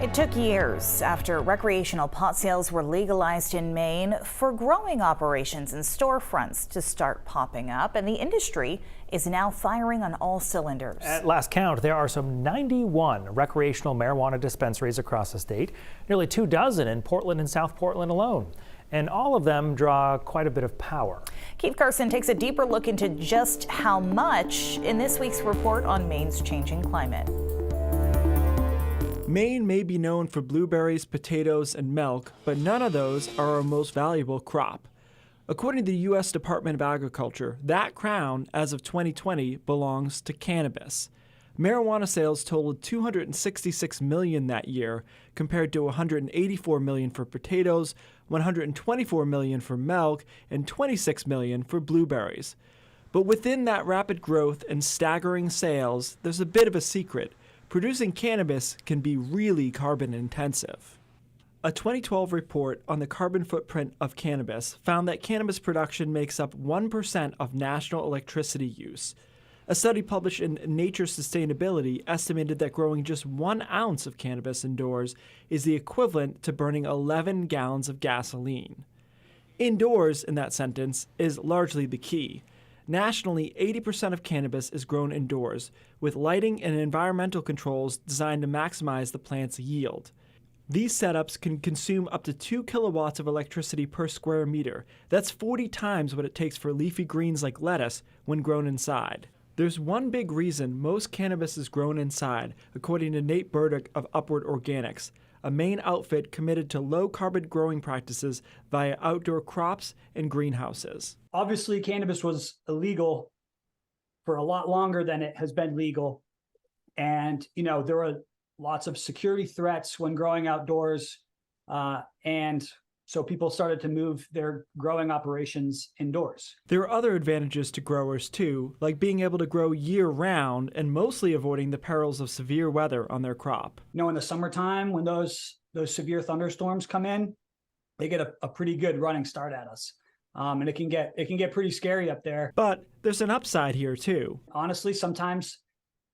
It took years after recreational pot sales were legalized in Maine for growing operations and storefronts to start popping up, and the industry is now firing on all cylinders. At last count, there are some 91 recreational marijuana dispensaries across the state, nearly 24 in Portland and South Portland alone. And all of them draw quite a bit of power. Keith Carson takes a deeper look into just how much in this week's report on Maine's changing climate. Maine may be known for blueberries, potatoes, and milk, but none of those are our most valuable crop. According to the U.S. Department of Agriculture, that crown, as of 2020, belongs to cannabis. Marijuana sales totaled $266 million that year, compared to $184 million for potatoes, $124 million for milk, and $26 million for blueberries. But within that rapid growth and staggering sales, there's a bit of a secret. Producing cannabis can be really carbon intensive. A 2012 report on the carbon footprint of cannabis found that cannabis production makes up 1% of national electricity use. A study published in Nature Sustainability estimated that growing just 1 ounce of cannabis indoors is the equivalent to burning 11 gallons of gasoline. Indoors, in that sentence, is largely the key. Nationally, 80% of cannabis is grown indoors, with lighting and environmental controls designed to maximize the plant's yield. These setups can consume up to 2 kilowatts of electricity per square meter. That's 40 times what it takes for leafy greens like lettuce when grown inside. There's one big reason most cannabis is grown inside, according to Nate Burdick of Upward Organics, a Maine outfit committed to low-carbon growing practices via outdoor crops and greenhouses. Obviously, cannabis was illegal for a lot longer than it has been legal. And, there were lots of security threats when growing outdoors. And so people started to move their growing operations indoors. There are other advantages to growers too, like being able to grow year-round and mostly avoiding the perils of severe weather on their crop. In the summertime, when those severe thunderstorms come in, they get a pretty good running start at us. And it can get pretty scary up there. But there's an upside here too. Honestly, sometimes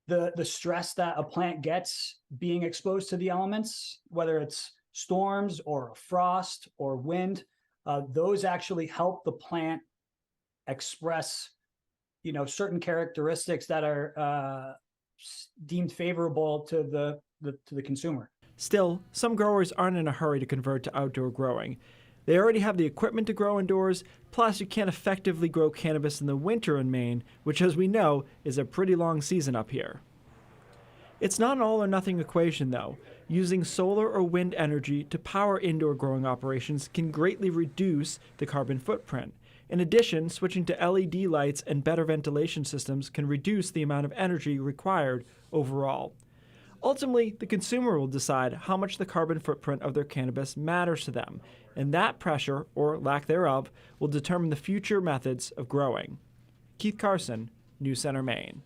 the stress that a plant gets being exposed to the elements, whether it's storms or frost or wind, those actually help the plant express, certain characteristics that are deemed favorable to the consumer. Still, some growers aren't in a hurry to convert to outdoor growing. They already have the equipment to grow indoors, plus you can't effectively grow cannabis in the winter in Maine, which, as we know, is a pretty long season up here. It's not an all-or-nothing equation, though. Using solar or wind energy to power indoor growing operations can greatly reduce the carbon footprint. In addition, switching to LED lights and better ventilation systems can reduce the amount of energy required overall. Ultimately, the consumer will decide how much the carbon footprint of their cannabis matters to them, and that pressure, or lack thereof, will determine the future methods of growing. Keith Carson, News Center, Maine.